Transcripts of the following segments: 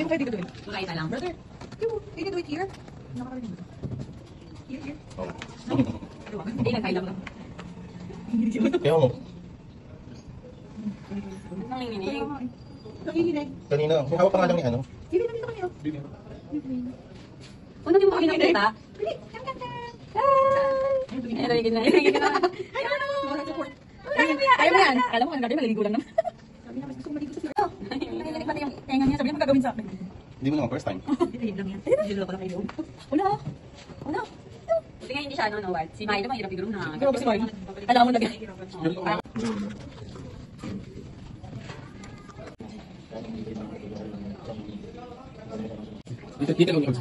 pwede ko doon? Muna isa lang. Brother, you can do it here. Nakakarinig mo. Here. Oo. Hindi, nagkailang lang. Kaya mo. Nanginginig. Nanginginig. Kanina, may hawak pa nga lang ni ano. Sige, nandito kami. Una din mo kami nakita. Bili! Kam, kam, kam! Ay, narinig na. Narinig na. Ay, ano? Moral support. Kaya mo yan. Alam mo, hanggang maliligo lang naman. Sabi naman, gusto ko maligo sa sila. Nanginginig pati yung tenga niya. Sabi niya, magagawin sa akin. Hindi mo naman first time. Hindi lang yan. Hindi ko lang kayo. Wala. Wala. Buti nga hindi siya, no, Wal. Si Milo, mahirap iguro na. Pero si Milo. Alam mo lagyan. Dito lang yung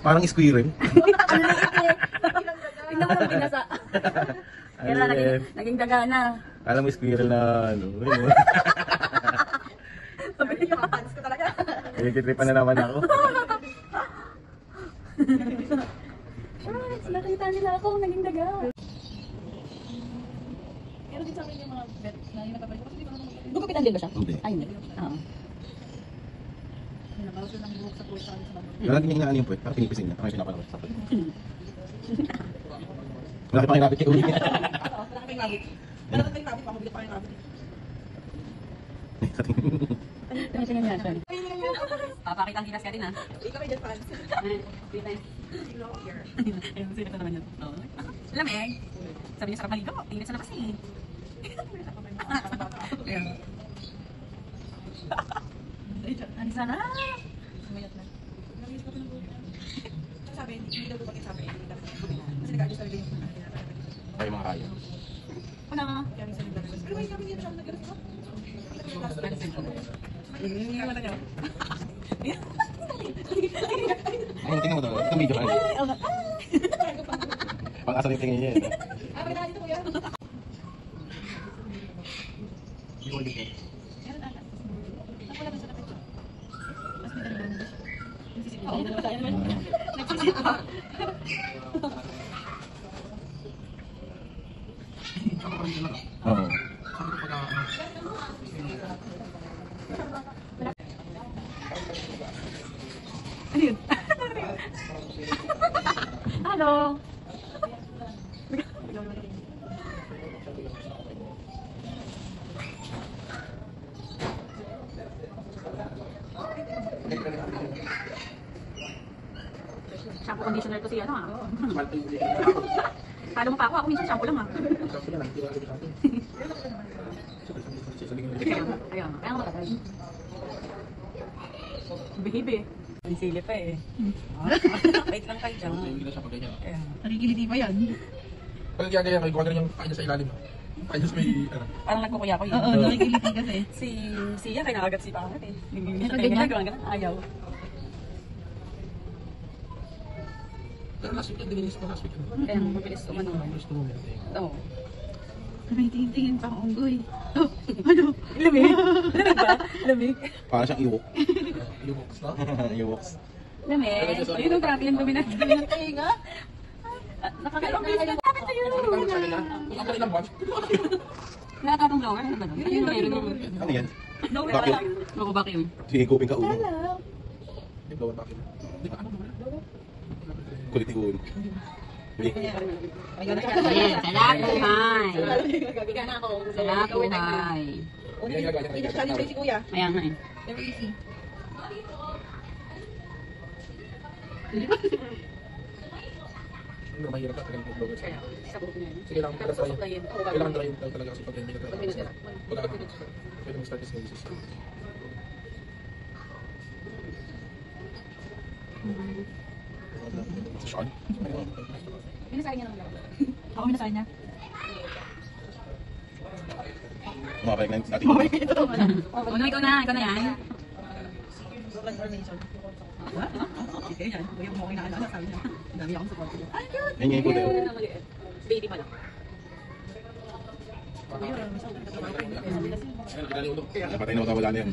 parang squirrel. Tingnan mo lang binasa. Kaya na, naging daga na. Alam mo squirrel na ano. Sabi niyo, kapans ko talaga. Nagtitripan na naman ako. Shucks, nakita nila ako, naging daga. Pero din sa akin yung mga bet na yung nagpapalit ko. Kasi di ba naman Gugupitan din ba siya? Hindi. Ay, hindi. Oo. nabawal ko ng buhok sa puwet sa akin sa bago. Lagi niya hinaan yung puwet, parang pinipisin niya. Parang may pinapalawat sa puwet. Malaki pa kinapit kay uli. Malaki pa yung rabbit. Malaki pa yung rabbit, mabigat pa yung rabbit. Tingnan niya siya. Papakita ang kilas ka din, ha? Ikaw may dyan fans. Sino here? Ayun, sino ka naman yun? Oo. Lamig. Sabi niya sa kapaligo, tingin sa labas eh. Ayun. Alisa na! Sumayat na. Nangis ko pa ng buhok. Sabi, hindi daw bumagin sabi. Kasi nag-adjust talaga yung Kayo mga kaya. Wala. kaya minsan naglalabas. Pero may kami hindi siya nag-adjust ko. Hindi mata niya. Ayun, tingnan mo daw. Itong video ka. Pang-asal yung tingin niya. Ah, pakita dito kuya. Hindi ko ulit. Meron ata. Wala na sa picture. Mas may dalawa mo. Oo, tayo naman. Nagsisit pa. Oo. Ano yun? Hello! Shampoo conditioner to si ano ah. Kala mo pa ako minsan shampoo lang ah. Kaya nga matagal. Baby. May sili pa eh. Wait lang kayo dyan. Kaya. Nakikiliti pa yan. Pag gagaya kayo, gumagano yung paa niya sa ilalim. Paa niya sa may, ano. Parang nagkukuya ko yun. Oo, nakikiliti kasi. Si Sia kaya nakagat si Pangat eh. Pero ganyan? Ayaw. Pero last week, dinilis ko last week. Kaya mabilis umano. Mabilis tumumili. Oo. May tingin pa akong unggoy. Oh, ano? Lamig? Lamig ba? Lamig? Parang siyang iwok. Yung box na. Iwoks. Lamig? Ayun ang grabe yung dumi natin. Ang tainga. Nakakailang na. Dapat na yun. Ang kanilang watch. Nakakatong blower? Ano ba? Ayun na yun. Ano yan? Bakit? Ako bakit yun? Sige, kuping ka ulo. Yung blower bakit? Di ba ano ba? Kulit ni ulo. Ayan, sarap buhay. Sarap buhay. Hindi na challenge kayo si kuya. Ayan nga eh. Very easy. Ano, mahirap na talagang vlogger. Kaya, sa buhok niya. Sige lang, Tapos try. susuklayin. Oo, Kailangan gagawin. try talaga kasi pag may Pag may natira. wala ka. Pwede mo start this basis. Sean? Binasahin niya naman lang. Ako minasahin niya. Mabalik na yung ating Oh, no, ikaw na yan. Blood formation. Sige yan. Kuya mo okay na ano. Sabi niya. Dami akong support. Ay, cute! Yan yung puti. Baby pa lang. Napatay na ako wala na yan.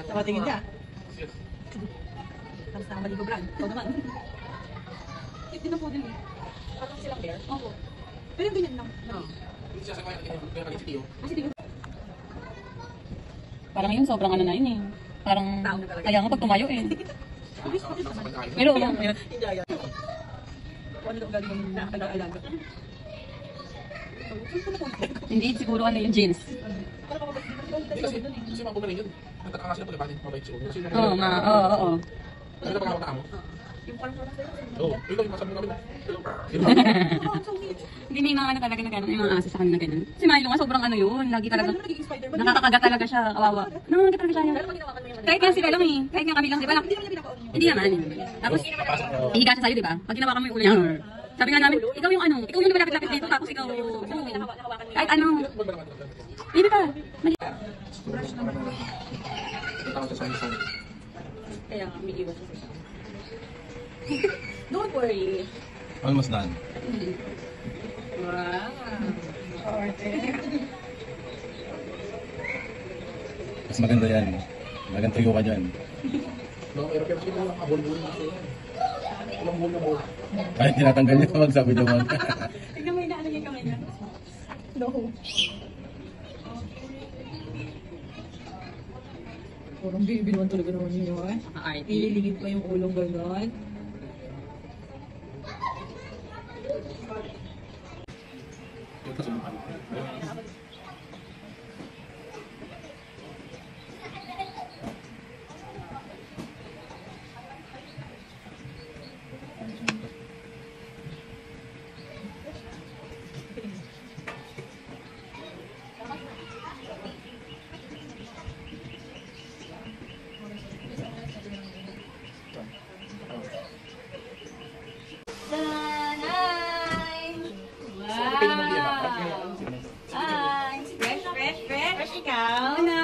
Sa tingin niya. Tapos na maligo brand. Ikaw naman. Cute din ang po din eh. Parang silang bear. Opo. Pero yung ganyan lang. Oo. oh. Kasi di ba? Parang yun, sobrang ano na yun eh. Parang, Tao na talaga. kaya nga pag tumayo eh. Pero, Hindi yan. Kung ano daw galing ng nakakalaga. hindi siguro ano yung jeans. Kasi mga bumaling yun. Nagtataka sila pag ibanin, mabait siya. Kasi Oo, oo. Ano na pagkakata mo? Yung parang parang sa'yo. Oo, ikaw yung masabi namin. Hindi may mga ano talaga na gano'n, may mga asa sa kanila gano'n. Si Milo nga sobrang ano yun, lagi talaga, Ano nagiging Spider-Man? nakakagat talaga siya, kawawa. Nakakagat talaga siya yun. Pero pag ginawa ka mo yung Kahit nga sila lang eh, kahit nga kami lang, di ba? Hindi naman niya pinaka-on yun. Hindi naman. Tapos, ihiga siya sa'yo, di ba? Pag ginawa ka mo yung ulo niya, sabi nga namin, ikaw yung ano, ikaw yung lumalapit-lapit dito, tapos ikaw, kahit ano, hindi pa. Kaya may iwas siya. Don't worry. Almost done. Wow. Mas maganda yan. Maganda tuyo ka dyan. No, pero kasi yung abol-bol na siya. Walang bol na bol. Kahit tinatanggal niya, magsabi niya mag. Tignan mo yung naano niya yung kamay niya. No. Parang baby naman talaga naman yun. Arte. Ililingit pa yung ulong gano'n. Nanay! Wow! Hi! Fresh ikaw? Na!